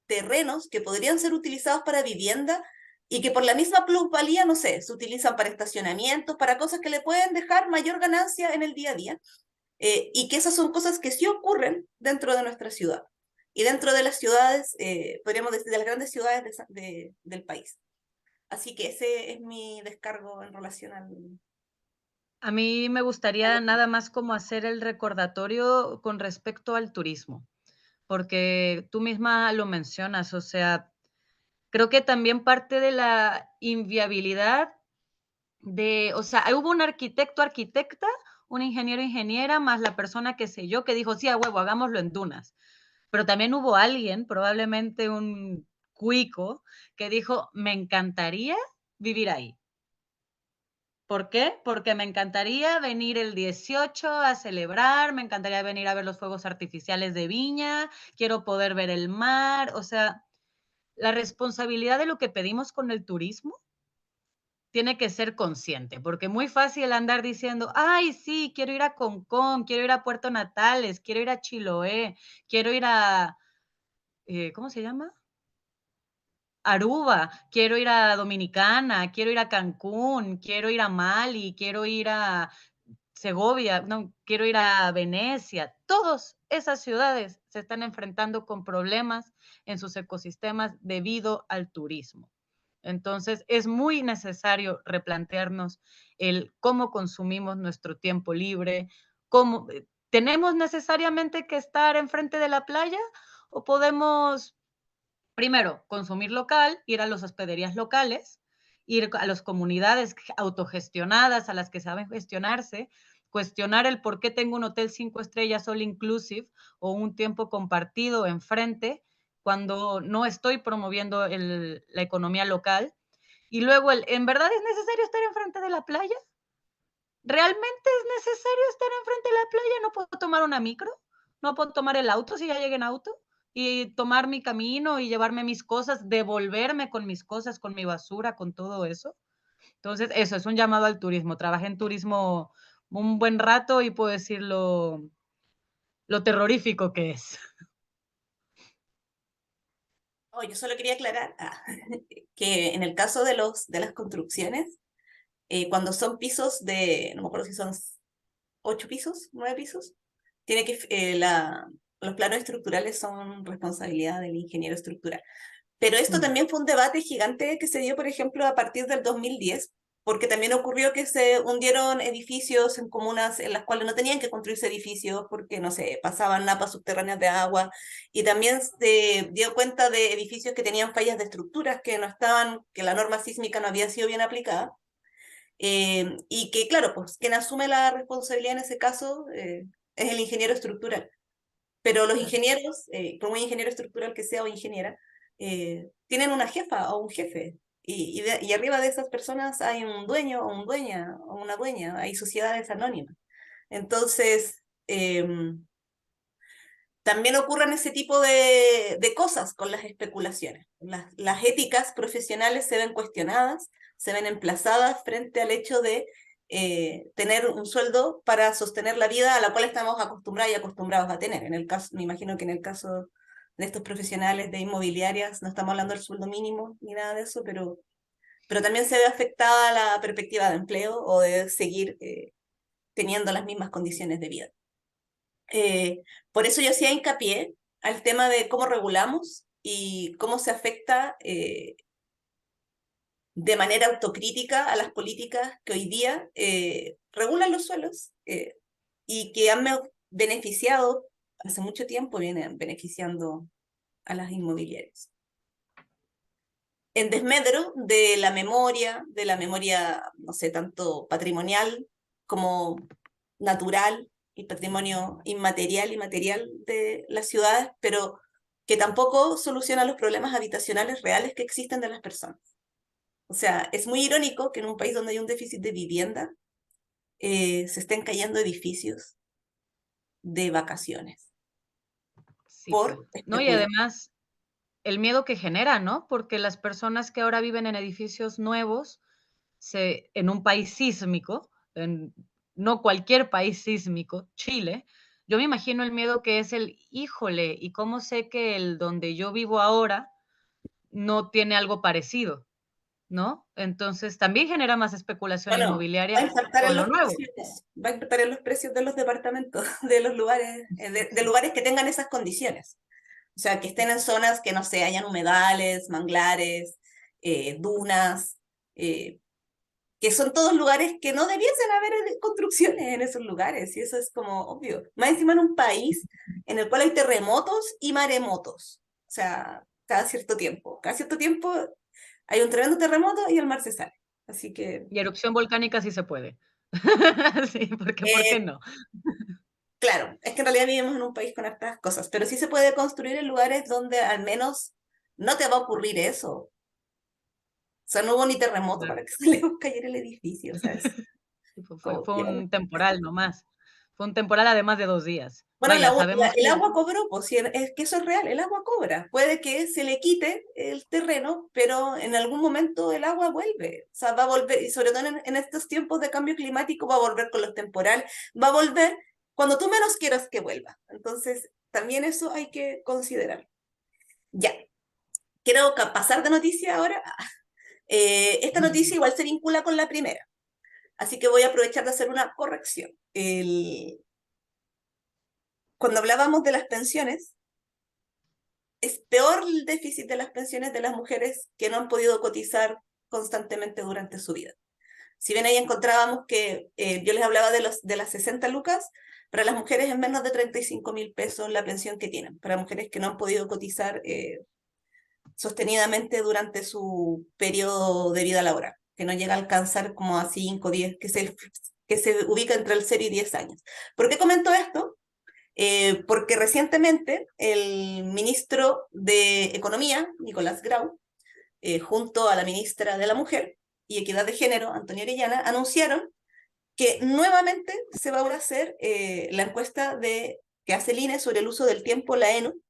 [SPEAKER 1] terrenos que podrían ser utilizados para vivienda y que por la misma plusvalía, no sé, se utilizan para estacionamientos, para cosas que le pueden dejar mayor ganancia en el día a día, y que esas son cosas que sí ocurren dentro de nuestra ciudad y dentro de las ciudades, podríamos decir, de las grandes ciudades del país. Así que ese es mi descargo en relación
[SPEAKER 2] A mí me gustaría nada más como hacer el recordatorio con respecto al turismo, porque tú misma lo mencionas, o sea, creo que también parte de la inviabilidad de, o sea, hubo un arquitecto, arquitecta, un ingeniero, ingeniera, más la persona que sé yo, que dijo, sí, a huevo, hagámoslo en dunas. Pero también hubo alguien, probablemente un cuico, que dijo, me encantaría vivir ahí. ¿Por qué? Porque me encantaría venir el 18 a celebrar, me encantaría venir a ver los fuegos artificiales de Viña, quiero poder ver el mar, o sea, la responsabilidad de lo que pedimos con el turismo tiene que ser consciente, porque muy fácil andar diciendo, ay, sí, quiero ir a Concón, quiero ir a Puerto Natales, quiero ir a Chiloé, quiero ir a, ¿cómo se llama? Aruba, quiero ir a Dominicana, quiero ir a Cancún, quiero ir a Mali, quiero ir a Segovia, no, quiero ir a Venecia. Todas esas ciudades se están enfrentando con problemas en sus ecosistemas debido al turismo. Entonces, es muy necesario replantearnos el cómo consumimos nuestro tiempo libre, cómo tenemos necesariamente que estar enfrente de la playa o podemos primero, consumir local, ir a las hospederías locales, ir a las comunidades autogestionadas, a las que saben gestionarse, cuestionar el por qué tengo un hotel 5 estrellas all inclusive o un tiempo compartido enfrente cuando no estoy promoviendo la economía local. Y luego, ¿en verdad es necesario estar enfrente de la playa? ¿Realmente es necesario estar enfrente de la playa? ¿No puedo tomar una micro? ¿No puedo tomar el auto si ya llegué en auto? Y tomar mi camino y llevarme mis cosas, devolverme con mis cosas, con mi basura, con todo eso. Entonces, eso es un llamado al turismo. Trabajé en turismo un buen rato y puedo decir lo terrorífico que es.
[SPEAKER 1] Oh, yo solo quería aclarar que en el caso de de las construcciones, cuando son pisos de, no me acuerdo si son 8 pisos, 9 pisos, tiene que, los planos estructurales son responsabilidad del ingeniero estructural. Pero esto
[SPEAKER 2] Mm.
[SPEAKER 1] también fue un debate gigante que se dio, por ejemplo, a partir del 2010, porque también ocurrió que se hundieron edificios en comunas en las cuales no tenían que construirse edificios porque, no sé, pasaban napas subterráneas de agua, y también se dio cuenta de edificios que tenían fallas de estructuras que no estaban, que la norma sísmica no había sido bien aplicada, y que, claro, pues quien asume la responsabilidad en ese caso es el ingeniero estructural. Pero los
[SPEAKER 2] Claro.
[SPEAKER 1] ingenieros, por muy ingeniero estructural que sea o ingeniera, tienen una jefa o un jefe. Y arriba de esas personas hay un dueño o un dueña o una dueña, hay sociedades anónimas. Entonces, también ocurren ese tipo de cosas con las especulaciones. Las éticas profesionales se ven cuestionadas, se ven emplazadas frente al hecho de tener un sueldo para sostener la vida a la cual estamos acostumbrados y acostumbrados a tener. En el caso, me imagino que en el caso de estos profesionales de inmobiliarias no estamos hablando del sueldo mínimo ni nada de eso, pero también se ve afectada la perspectiva de empleo o de seguir teniendo las mismas condiciones de vida. Por eso yo hacía hincapié al tema de cómo regulamos y cómo se afecta de manera autocrítica a las políticas que hoy día regulan los suelos y que han beneficiado, hace mucho tiempo vienen beneficiando a las inmobiliarias. En desmedro de la memoria, no sé, tanto patrimonial como natural, el patrimonio inmaterial y material de las ciudades, pero que tampoco soluciona los problemas habitacionales reales que existen de las personas. O sea, es muy irónico que en un país donde hay un déficit de vivienda se estén cayendo edificios de vacaciones
[SPEAKER 2] Sí,
[SPEAKER 1] por
[SPEAKER 2] pues. No, y
[SPEAKER 1] especular.
[SPEAKER 2] además el miedo que genera, ¿no? Porque las personas que ahora viven en edificios nuevos, en un país sísmico, en no cualquier país sísmico, Chile, yo me imagino el miedo que es el, híjole, ¿y cómo sé que el donde yo vivo ahora no tiene algo parecido? ¿No? Entonces también genera más especulación
[SPEAKER 1] Bueno, va a
[SPEAKER 2] inmobiliaria
[SPEAKER 1] impactar en
[SPEAKER 2] con lo
[SPEAKER 1] los
[SPEAKER 2] nuevo.
[SPEAKER 1] precios, va a impactar en los precios de los departamentos, de los lugares, de lugares que tengan esas condiciones. O sea, que estén en zonas que, no sé, hayan humedales, manglares, dunas, eh, que son todos lugares que no debiesen haber construcciones en esos lugares, y eso es como obvio. Más encima en un país en el cual hay terremotos y maremotos, o sea, cada cierto tiempo hay un tremendo terremoto y el mar se sale. Así que,
[SPEAKER 2] Y erupción volcánica sí se puede. Sí, porque, ¿por qué
[SPEAKER 1] eh,
[SPEAKER 2] no?
[SPEAKER 1] claro, es que en realidad vivimos en un país con estas cosas, pero sí se puede construir en lugares donde al menos no te va a ocurrir eso. O sea, no hubo ni terremoto
[SPEAKER 2] Claro.
[SPEAKER 1] para que se le cayera el edificio, o sea, es
[SPEAKER 2] Sí, fue
[SPEAKER 1] como,
[SPEAKER 2] fue
[SPEAKER 1] ya.
[SPEAKER 2] un temporal nomás. Fue un temporal además de 2 días.
[SPEAKER 1] Bueno,
[SPEAKER 2] Vaya, sabemos
[SPEAKER 1] el
[SPEAKER 2] que
[SPEAKER 1] agua cobró, pues sí, es que eso es real, el agua cobra. Puede que se le quite el terreno, pero en algún momento el agua vuelve. O sea, va a volver, y sobre todo en estos tiempos de cambio climático, va a volver con los temporales, va a volver cuando tú menos quieras que vuelva. Entonces, también eso hay que considerar. Ya, quiero pasar de noticia ahora. Esta noticia igual se vincula con la primera, así que voy a aprovechar de hacer una corrección. Cuando hablábamos de las pensiones, es peor el déficit de las pensiones de las mujeres que no han podido cotizar constantemente durante su vida. Si bien ahí encontrábamos que yo les hablaba de las 60 lucas, para las mujeres es menos de 35.000 pesos la pensión que tienen, para mujeres que no han podido cotizar sostenidamente durante su periodo de vida laboral, que no llega a alcanzar como a 5, 10, que se ubica entre el 0 y 10 años. ¿Por qué comento esto? Porque recientemente el ministro de Economía, Nicolás Grau, junto a la ministra de la Mujer y Equidad de Género, Antonia Orellana, anunciaron que nuevamente se va a hacer la encuesta que hace el INE sobre el uso del tiempo, la ENU,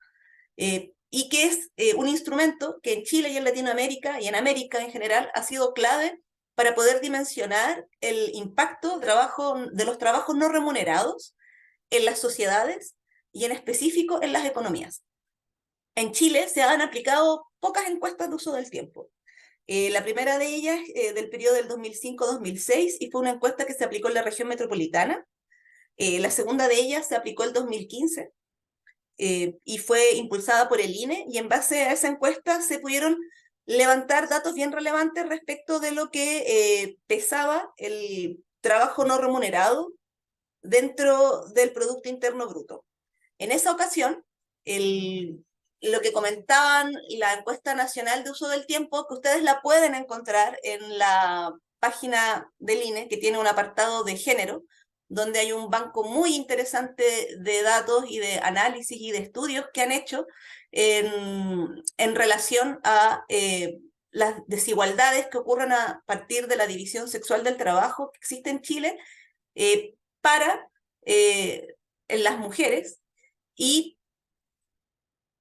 [SPEAKER 1] y que es un instrumento que en Chile y en Latinoamérica y en América en general ha sido clave para poder dimensionar el impacto de los trabajos no remunerados en las sociedades y en específico en las economías. En Chile se han aplicado pocas encuestas de uso del tiempo. La primera de ellas del periodo del 2005-2006 y fue una encuesta que se aplicó en la región metropolitana. La segunda de ellas se aplicó el 2015 y fue impulsada por el INE y en base a esa encuesta se pudieron levantar datos bien relevantes respecto de lo que pesaba el trabajo no remunerado dentro del Producto Interno Bruto. En esa ocasión, lo que comentaban la encuesta nacional de uso del tiempo, que ustedes la pueden encontrar en la página del INE, que tiene un apartado de género, donde hay un banco muy interesante de datos y de análisis y de estudios que han hecho en relación a las desigualdades que ocurren a partir de la división sexual del trabajo que existe en Chile para en las mujeres y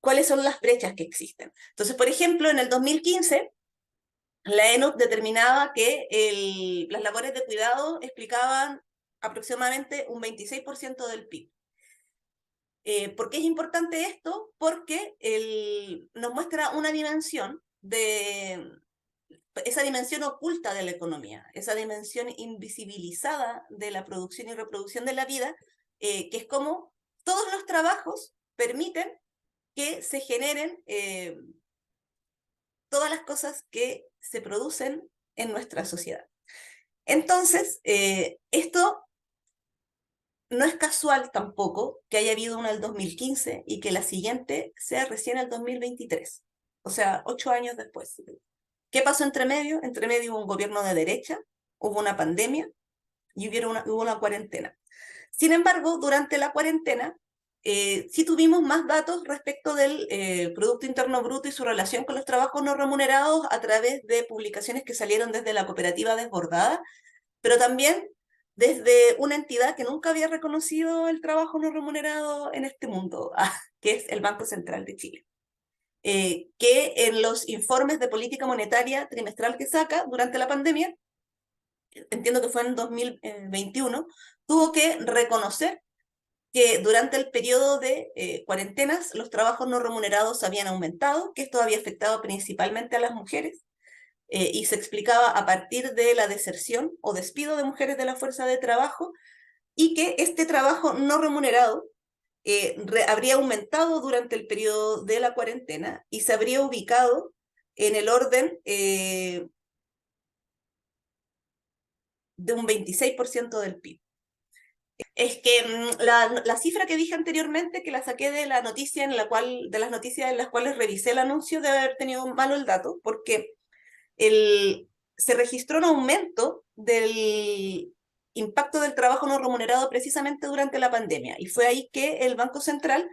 [SPEAKER 1] cuáles son las brechas que existen. Entonces, por ejemplo, en el 2015, la ENUC determinaba que las labores de cuidado explicaban aproximadamente un 26% del PIB. ¿Por qué es importante esto? Porque nos muestra una dimensión esa dimensión oculta de la economía, esa dimensión invisibilizada de la producción y reproducción de la vida, que es como todos los trabajos permiten que se generen todas las cosas que se producen en nuestra sociedad. Entonces, esto no es casual tampoco que haya habido una el 2015 y que la siguiente sea recién el 2023, o sea, 8 años después. ¿Qué pasó entre medio? Entre medio hubo un gobierno de derecha, hubo una pandemia y hubo una cuarentena. Sin embargo, durante la cuarentena, sí tuvimos más datos respecto del Producto Interno Bruto y su relación con los trabajos no remunerados a través de publicaciones que salieron desde la cooperativa Desbordada, pero también desde una entidad que nunca había reconocido el trabajo no remunerado en este mundo, que es el Banco Central de Chile. Que en los informes de política monetaria trimestral que saca durante la pandemia, entiendo que fue en 2021, tuvo que reconocer que durante el periodo de cuarentenas los trabajos no remunerados habían aumentado, que esto había afectado principalmente a las mujeres, y se explicaba a partir de la deserción o despido de mujeres de la fuerza de trabajo, y que este trabajo no remunerado habría aumentado durante el periodo de la cuarentena y se habría ubicado en el orden de un 26% del PIB. Es que la cifra que dije anteriormente, que la saqué de la noticia de las noticias en las cuales revisé el anuncio, de haber tenido malo el dato, porque se registró un aumento del impacto del trabajo no remunerado precisamente durante la pandemia. Y fue ahí que el Banco Central,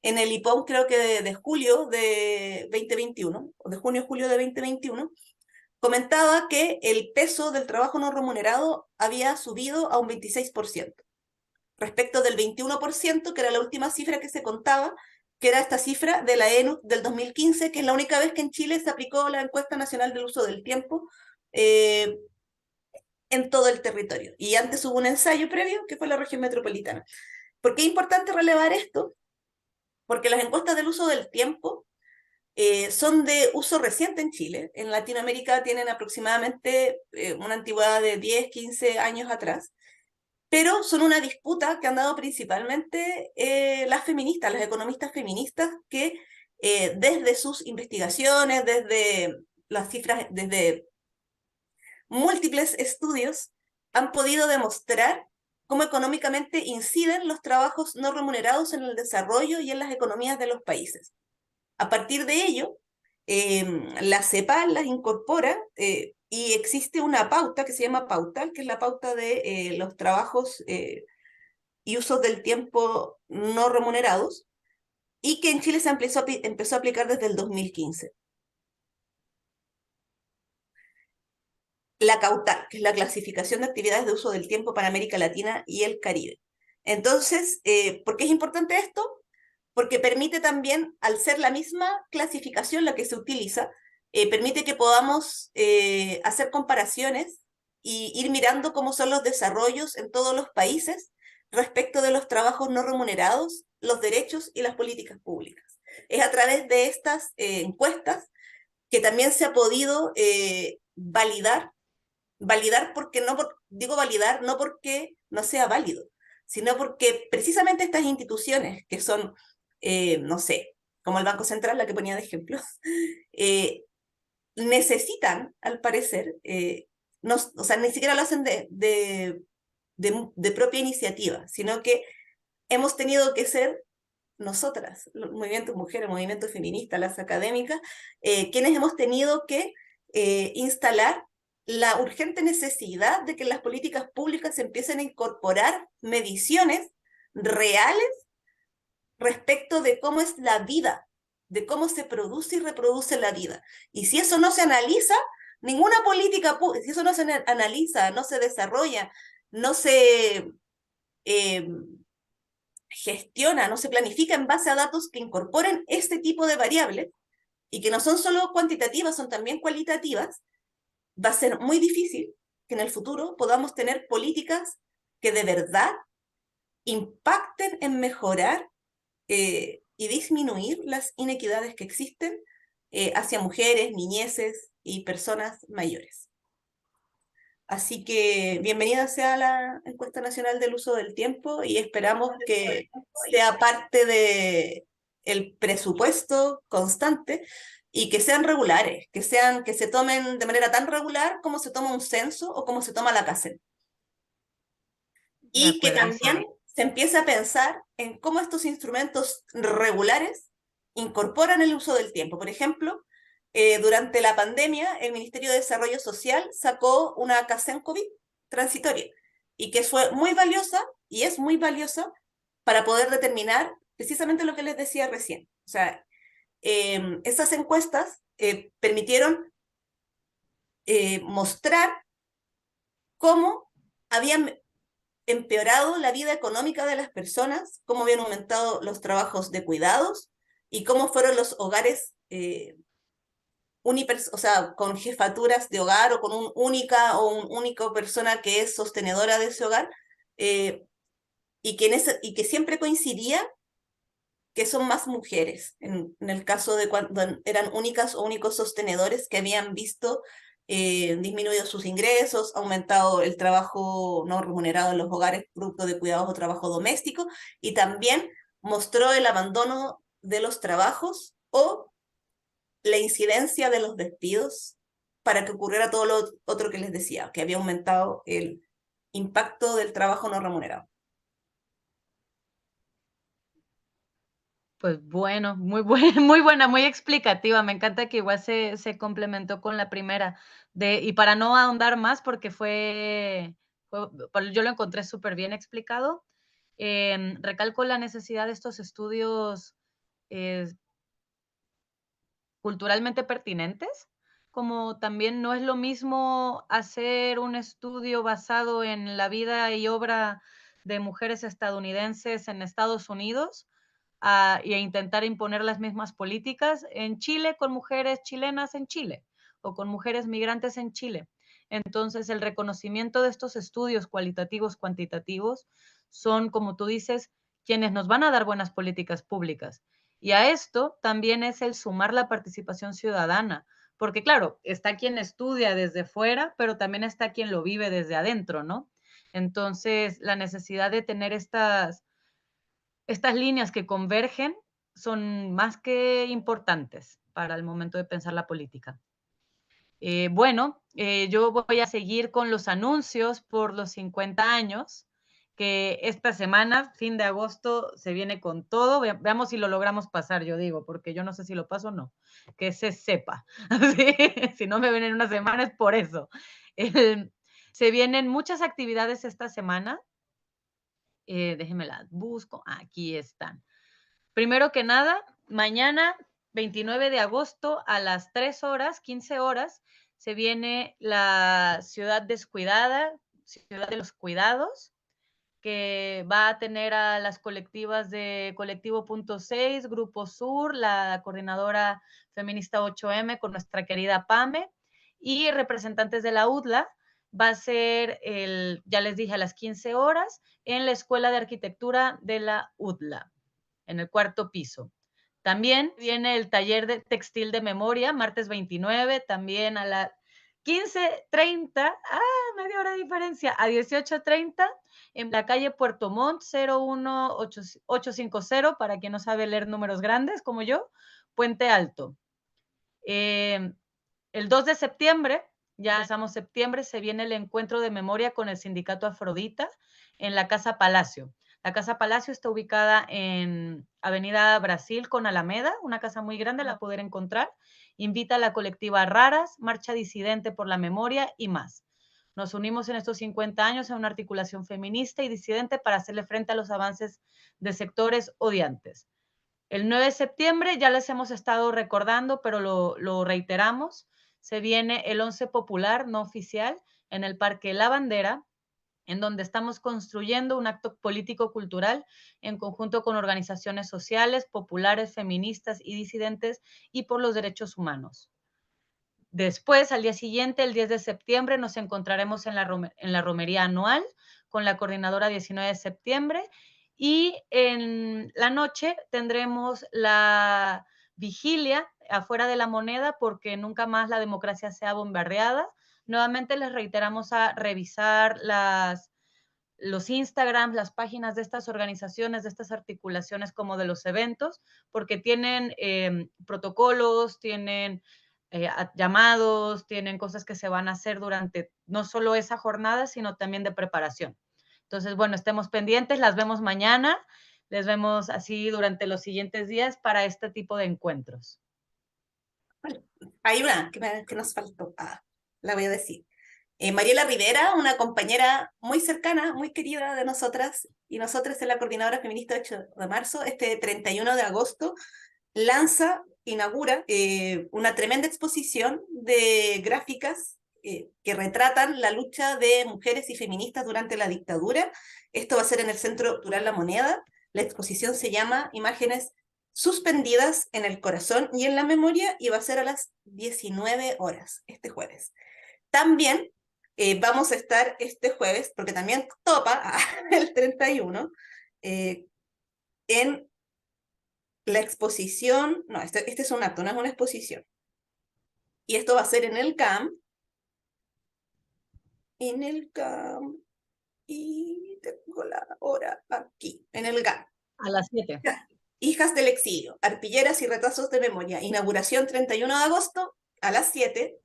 [SPEAKER 1] en el IPOM, creo que de julio de 2021, o de junio-julio de 2021, comentaba que el peso del trabajo no remunerado había subido a un 26%, respecto del 21%, que era la última cifra que se contaba, que era esta cifra de la ENUC del 2015, que es la única vez que en Chile se aplicó la encuesta nacional del uso del tiempo eh, en todo el territorio. Y antes hubo un ensayo previo, que fue la región metropolitana. ¿Por qué es importante relevar esto? Porque las encuestas del uso del tiempo son de uso reciente en Chile. En Latinoamérica tienen aproximadamente una antigüedad de 10, 15 años atrás, pero son una disputa que han dado principalmente las feministas, las economistas feministas, que desde sus investigaciones, desde las cifras, desde múltiples estudios, han podido demostrar cómo económicamente inciden los trabajos no remunerados en el desarrollo y en las economías de los países. A partir de ello, la CEPAL las incorpora y existe una pauta que se llama pauta, que es la pauta de los trabajos y usos del tiempo no remunerados, y que en Chile se empezó a aplicar desde el 2015. La CAUTAR, que es la clasificación de actividades de uso del tiempo para América Latina y el Caribe. Entonces, ¿por qué es importante esto? Porque permite también, al ser la misma clasificación la que se utiliza, permite que podamos hacer comparaciones y ir mirando cómo son los desarrollos en todos los países respecto de los trabajos no remunerados, los derechos y las políticas públicas. Es a través de estas encuestas que también se ha podido validar porque digo validar no porque no sea válido, sino porque precisamente estas instituciones que son, no sé, como el Banco Central, la que ponía de ejemplo, necesitan, al parecer, no, o sea, ni siquiera lo hacen de propia iniciativa, sino que hemos tenido que ser nosotras, los movimientos mujeres, movimientos feministas, las académicas, quienes hemos tenido que instalar la urgente necesidad de que en las políticas públicas se empiecen a incorporar mediciones reales respecto de cómo es la vida, de cómo se produce y reproduce la vida. Y si eso no se analiza, ninguna política pública, si eso no se analiza, no se desarrolla, no se gestiona, no se planifica en base a datos que incorporen este tipo de variables y que no son solo cuantitativas, son también cualitativas, va a ser muy difícil que en el futuro podamos tener políticas que de verdad impacten en mejorar y disminuir las inequidades que existen hacia mujeres, niñeces y personas mayores. Así que bienvenida sea la encuesta nacional del uso del tiempo y esperamos que sea parte de el presupuesto constante y que sean regulares, que se tomen de manera tan regular como se toma un censo o como se toma la CACEN. Y que también se empiece a pensar en cómo estos instrumentos regulares incorporan el uso del tiempo. Por ejemplo, durante la pandemia, el Ministerio de Desarrollo Social sacó una CACEN COVID transitoria y que fue muy valiosa y es muy valiosa para poder determinar precisamente lo que les decía recién. O sea, esas encuestas permitieron mostrar cómo habían empeorado la vida económica de las personas, cómo habían aumentado los trabajos de cuidados y cómo fueron los hogares o sea, con jefaturas de hogar o con un único persona que es sostenedora de ese hogar, y que siempre coincidía que son más mujeres, en el caso de cuando eran únicas o únicos sostenedores que habían visto disminuido sus ingresos, aumentado el trabajo no remunerado en los hogares producto de cuidados o trabajo doméstico, y también mostró el abandono de los trabajos o la incidencia de los despidos para que ocurriera todo lo otro que les decía, que había aumentado impacto del trabajo no remunerado.
[SPEAKER 2] Pues bueno, muy buena, muy explicativa. Me encanta que igual se complementó con la primera. Y para no ahondar más, porque yo lo encontré súper bien explicado, recalco la necesidad de estos estudios eh, culturalmente pertinentes, como también no es lo mismo hacer un estudio basado en la vida y obra de mujeres estadounidenses en Estados Unidos y a intentar imponer las mismas políticas en Chile con mujeres chilenas en Chile o con mujeres migrantes en Chile. Entonces, el reconocimiento de estos estudios cualitativos, cuantitativos, son, como tú dices, quienes nos van a dar buenas políticas públicas. Y a esto también es el sumar la participación ciudadana, porque claro, está quien estudia desde fuera, pero también está quien lo vive desde adentro, ¿no? Entonces, la necesidad de tener estas líneas que convergen son más que importantes para el momento de pensar la política. Yo voy a seguir con los anuncios por los 50 años, que esta semana, fin de agosto, se viene con todo. Veamos si lo logramos pasar, yo digo, porque yo no sé si lo paso o no. Que se sepa. ¿Sí? Si no me ven en una semana es por eso. Se vienen muchas actividades esta semana. Déjenme las busco. Aquí están. Primero que nada, mañana, 29 de agosto, a las 3 horas, 15 horas, se viene la Ciudad Descuidada, Ciudad de los Cuidados, que va a tener a las colectivas de Colectivo Punto 6, Grupo Sur, la coordinadora feminista 8M con nuestra querida Pame, y representantes de la UDLA. Va a ser, ya les dije, a las 15 horas, en la Escuela de Arquitectura de la UDLA, en el cuarto piso. También viene el taller de textil de memoria, martes 29, también a las 15:30, media hora de diferencia, a 18:30, en la calle Puerto Montt, 01850, para quien no sabe leer números grandes como yo, Puente Alto. El 2 de septiembre, ya empezamos septiembre, se viene el encuentro de memoria con el sindicato Afrodita en la Casa Palacio. La Casa Palacio está ubicada en Avenida Brasil con Alameda, una casa muy grande, la poder encontrar. Invita a la colectiva Raras, Marcha Disidente por la Memoria y más. Nos unimos en estos 50 años en una articulación feminista y disidente para hacerle frente a los avances de sectores odiantes. El 9 de septiembre ya les hemos estado recordando, pero lo reiteramos. Se viene el 11 Popular no oficial en el Parque La Bandera, en donde estamos construyendo un acto político-cultural en conjunto con organizaciones sociales, populares, feministas y disidentes y por los derechos humanos. Después, al día siguiente, el 10 de septiembre, nos encontraremos en la romería anual con la coordinadora 19 de septiembre y en la noche tendremos la vigilia afuera de la Moneda porque nunca más la democracia sea bombardeada. Nuevamente les reiteramos a revisar los Instagrams, las páginas de estas organizaciones, de estas articulaciones como de los eventos, porque tienen protocolos, tienen llamados, tienen cosas que se van a hacer durante no solo esa jornada, sino también de preparación. Entonces, bueno, estemos pendientes, las vemos mañana, les vemos así durante los siguientes días para este tipo de encuentros.
[SPEAKER 1] Bueno, hay una que nos faltó. La voy a decir. Mariela Rivera, una compañera muy cercana, muy querida de nosotras, y nosotras en la Coordinadora Feminista 8 de marzo, este 31 de agosto, inaugura una tremenda exposición de gráficas que retratan la lucha de mujeres y feministas durante la dictadura. Esto va a ser en el Centro Cultural La Moneda. La exposición se llama Imágenes suspendidas en el corazón y en la memoria y va a ser a las 19 horas este jueves. También vamos a estar este jueves, porque también topa el 31, en la exposición, no, este es un acto, no es una exposición. Y esto va a ser en el CAM, y tengo la hora aquí, en el GAM.
[SPEAKER 2] A las 7.
[SPEAKER 1] Hijas del exilio, arpilleras y retazos de memoria, inauguración 31 de agosto a las 7,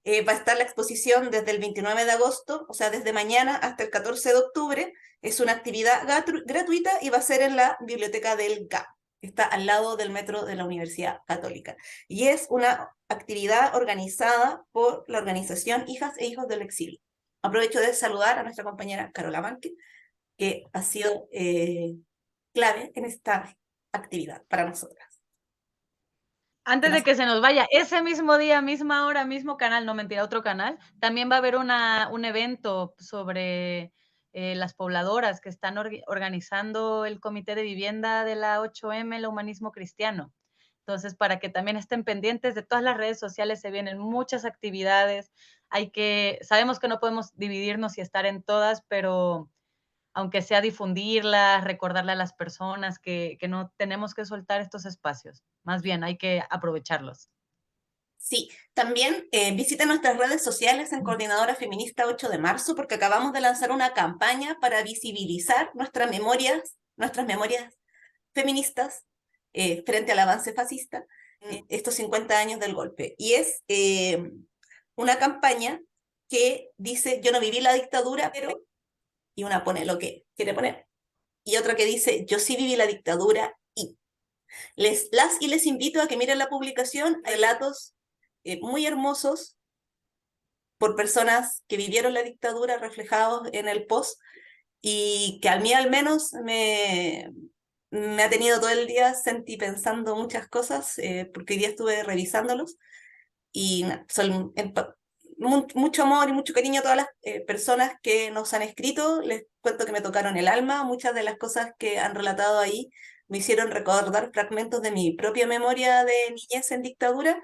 [SPEAKER 1] Va a estar la exposición desde el 29 de agosto, o sea, desde mañana hasta el 14 de octubre. Es una actividad gratuita y va a ser en la biblioteca del GAP, que está al lado del metro de la Universidad Católica. Y es una actividad organizada por la organización Hijas e Hijos del Exilio. Aprovecho de saludar a nuestra compañera Carola Manque, que ha sido clave en esta actividad para nosotras.
[SPEAKER 2] Antes de que se nos vaya, ese mismo día, misma hora, mismo canal, no mentira, otro canal, también va a haber un evento sobre las pobladoras que están organizando el Comité de Vivienda de la 8M, el Humanismo Cristiano. Entonces, para que también estén pendientes de todas las redes sociales, se vienen muchas actividades. Sabemos que no podemos dividirnos y estar en todas, pero aunque sea difundirlas, recordarle a las personas que no tenemos que soltar estos espacios, más bien hay que aprovecharlos.
[SPEAKER 1] Sí, también visiten nuestras redes sociales en Coordinadora Feminista 8 de marzo, porque acabamos de lanzar una campaña para visibilizar nuestras memorias feministas frente al avance fascista, estos 50 años del golpe. Y es una campaña que dice, yo no viví la dictadura, pero, y una pone lo que quiere poner, y otra que dice, yo sí viví la dictadura y les invito a que miren la publicación, relatos muy hermosos por personas que vivieron la dictadura reflejados en el post y que a mí al menos me ha tenido todo el día sentí pensando muchas cosas porque hoy día estuve revisándolos y son mucho amor y mucho cariño a todas las personas que nos han escrito. Les cuento que me tocaron el alma. Muchas de las cosas que han relatado ahí me hicieron recordar fragmentos de mi propia memoria de niñez en dictadura.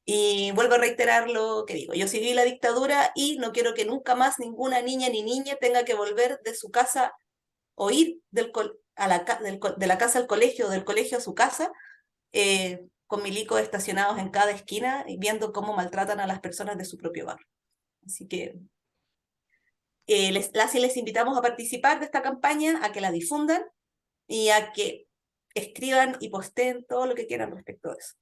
[SPEAKER 1] Y vuelvo a reiterar lo que digo. Yo sí viví la dictadura y no quiero que nunca más ninguna niña ni niña tenga que volver de su casa o ir de la casa al colegio, del colegio a su casa, con milicos estacionados en cada esquina y viendo cómo maltratan a las personas de su propio barrio. Así que les invitamos a participar de esta campaña, a que la difundan y a que escriban y posteen todo lo que quieran respecto a eso.